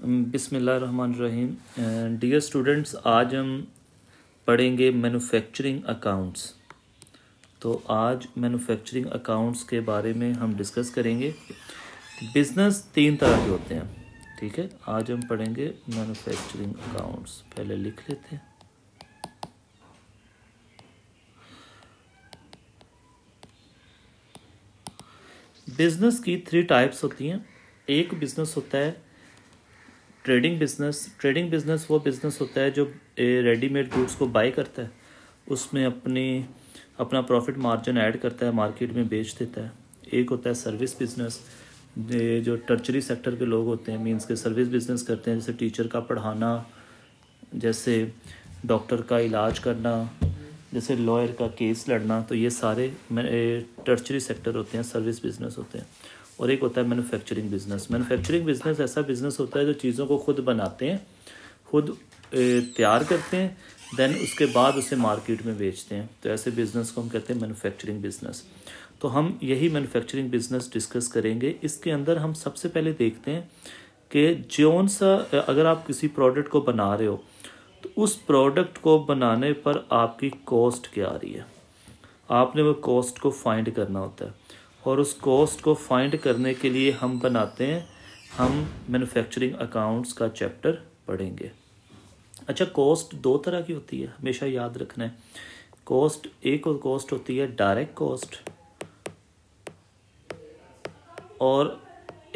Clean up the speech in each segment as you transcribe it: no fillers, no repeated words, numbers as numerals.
बिस्मिल्लाहिर्रहमानिर्रहीम। Dear students, आज हम पढ़ेंगे मैन्युफैक्चरिंग अकाउंट्स। तो आज मैन्युफैक्चरिंग अकाउंट्स के बारे में हम डिस्कस करेंगे। बिज़नेस तीन तरह के होते हैं, ठीक है। आज हम पढ़ेंगे मैन्युफैक्चरिंग अकाउंट्स। पहले लिख लेते हैं। बिज़नेस की 3 टाइप्स होती हैं। एक बिज़नेस होता है ट्रेडिंग बिज़नेस। ट्रेडिंग बिज़नेस वो बिज़नेस होता है जो रेडीमेड गुड्स को बाय करता है, उसमें अपना प्रॉफिट मार्जिन ऐड करता है, मार्केट में बेच देता है। एक होता है सर्विस बिज़नेस, जो टर्चरी सेक्टर के लोग होते हैं, मींस के सर्विस बिज़नेस करते हैं, जैसे टीचर का पढ़ाना, जैसे डॉक्टर का इलाज करना, जैसे लॉयर का केस लड़ना। तो ये सारे टर्चरी सेक्टर होते हैं, सर्विस बिज़नेस होते हैं। और एक होता है मैन्युफैक्चरिंग बिज़नेस। मैन्युफैक्चरिंग बिज़नेस ऐसा बिज़नेस होता है जो चीज़ों को खुद बनाते हैं, खुद तैयार करते हैं, देन उसके बाद उसे मार्केट में बेचते हैं। तो ऐसे बिज़नेस को हम कहते हैं मैन्युफैक्चरिंग बिज़नेस। तो हम यही मैन्युफैक्चरिंग बिज़नेस डिस्कस करेंगे। इसके अंदर हम सबसे पहले देखते हैं कि जौन सा, अगर आप किसी प्रोडक्ट को बना रहे हो तो उस प्रोडक्ट को बनाने पर आपकी कॉस्ट क्या आ रही है। आपने वो कॉस्ट को फाइंड करना होता है, और उस कॉस्ट को फाइंड करने के लिए हम मैन्युफैक्चरिंग अकाउंट्स का चैप्टर पढ़ेंगे। अच्छा, कॉस्ट दो तरह की होती है, हमेशा याद रखना है। एक कॉस्ट होती है डायरेक्ट कॉस्ट, और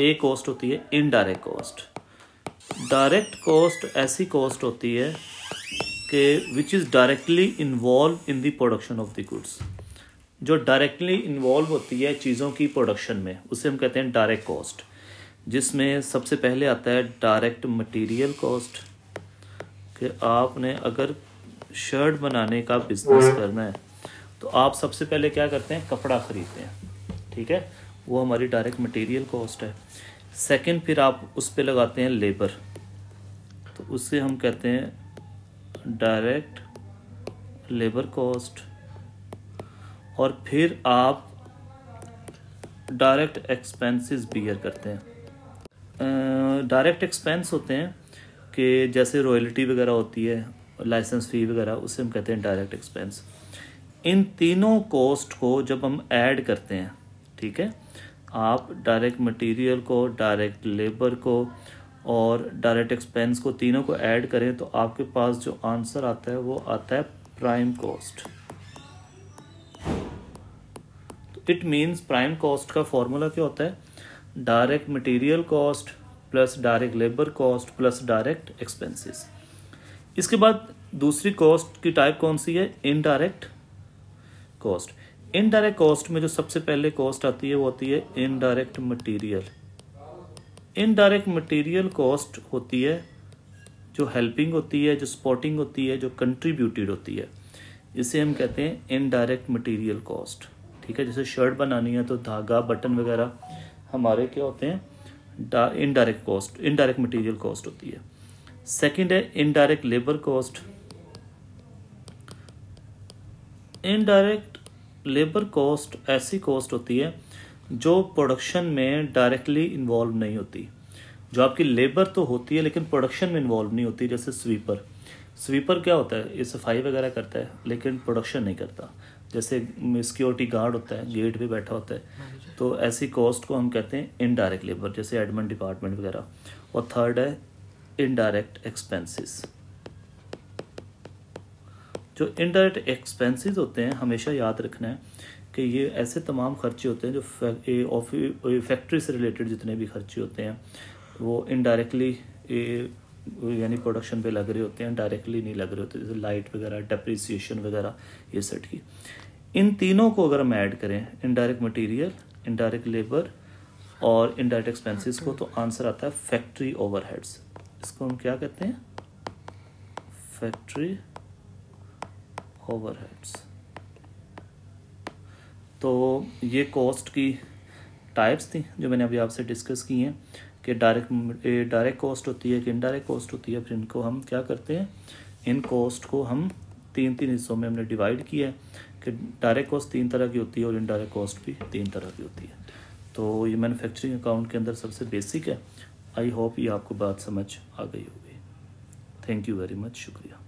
एक कॉस्ट होती है इनडायरेक्ट कॉस्ट। डायरेक्ट कॉस्ट ऐसी कॉस्ट होती है कि which is directly involve in the production of the goods. जो डायरेक्टली इन्वॉल्व होती है चीज़ों की प्रोडक्शन में, उसे हम कहते हैं डायरेक्ट कॉस्ट, जिसमें सबसे पहले आता है डायरेक्ट मटेरियल कॉस्ट। कि आपने अगर शर्ट बनाने का बिजनेस करना है तो आप सबसे पहले क्या करते हैं, कपड़ा खरीदते हैं, ठीक है, वो हमारी डायरेक्ट मटेरियल कॉस्ट है। सेकंड, फिर आप उस पर लगाते हैं लेबर, तो उससे हम कहते हैं डायरेक्ट लेबर कॉस्ट। और फिर आप डायरेक्ट एक्सपेंसेस बियर करते हैं। डायरेक्ट एक्सपेंस होते हैं कि जैसे रॉयल्टी वगैरह होती है, लाइसेंस फ़ी वगैरह, उसे हम कहते हैं डायरेक्ट एक्सपेंस। इन तीनों कॉस्ट को जब हम ऐड करते हैं, ठीक है, आप डायरेक्ट मटेरियल को, डायरेक्ट लेबर को और डायरेक्ट एक्सपेंस को, तीनों को ऐड करें तो आपके पास जो आंसर आता है वो आता है prime cost. It means prime cost का फॉर्मूला क्या होता है, direct material cost plus direct labour cost plus direct expenses. इसके बाद दूसरी कॉस्ट की टाइप कौन सी है, इनडायरेक्ट कॉस्ट। इनडायरेक्ट कॉस्ट में जो सबसे पहले कॉस्ट आती है वो होती है indirect material. Indirect material cost होती है जो हेल्पिंग होती है, जो सपोर्टिंग होती है, जो कंट्रीब्यूटेड होती है, इसे हम कहते हैं इनडायरेक्ट मटेरियल कॉस्ट, ठीक है। जैसे शर्ट बनानी है तो धागा, बटन वगैरह हमारे क्या होते हैं, indirect cost, indirect material cost होती है। सेकंड है indirect labour cost. Indirect labour cost ऐसी कॉस्ट होती है जो प्रोडक्शन में डायरेक्टली इन्वॉल्व नहीं होती। जो आपकी लेबर तो होती है लेकिन प्रोडक्शन में इन्वॉल्व नहीं होती। जैसे स्वीपर क्या होता है, ये सफाई वगैरह करता है लेकिन प्रोडक्शन नहीं करता। जैसे सिक्योरिटी गार्ड होता है, गेट पे बैठा होता है, तो ऐसी कॉस्ट को हम कहते हैं इनडायरेक्ट लेबर, जैसे एडमिन डिपार्टमेंट वगैरह। और थर्ड है इनडायरेक्ट एक्सपेंसेस। जो इनडायरेक्ट एक्सपेंसेस होते हैं, हमेशा याद रखना है कि ये ऐसे तमाम खर्चे होते हैं जो फैक्ट्री से रिलेटेड जितने भी खर्चे होते हैं वो इनडायरेक्टली यानी प्रोडक्शन पे लग रहे होते हैं, डायरेक्टली नहीं लग रहे होते। जैसे लाइट वगैरह, डेप्रिसिएशन वगैरह, ये सेट की। इन तीनों को अगर हम ऐड करें, इनडायरेक्ट मटेरियल, इनडायरेक्ट लेबर और इनडायरेक्ट एक्सपेंसेस को, तो आंसर आता है फैक्ट्री ओवरहेड्स। इसको हम क्या कहते हैं, फैक्ट्री ओवरहेड्स। तो ये कॉस्ट की टाइप्स थी जो मैंने अभी आपसे डिस्कस की हैं कि डायरेक्ट कॉस्ट होती है कि इनडायरेक्ट कॉस्ट होती है। फिर इनको हम क्या करते हैं, इन कॉस्ट को हम तीन हिस्सों में हमने डिवाइड किया है कि डायरेक्ट कॉस्ट 3 तरह की होती है और इनडायरेक्ट कॉस्ट भी 3 तरह की होती है। तो ये मैन्युफैक्चरिंग अकाउंट के अंदर सबसे बेसिक है। आई होप ये आपको बात समझ आ गई होगी। थैंक यू वेरी मच, शुक्रिया।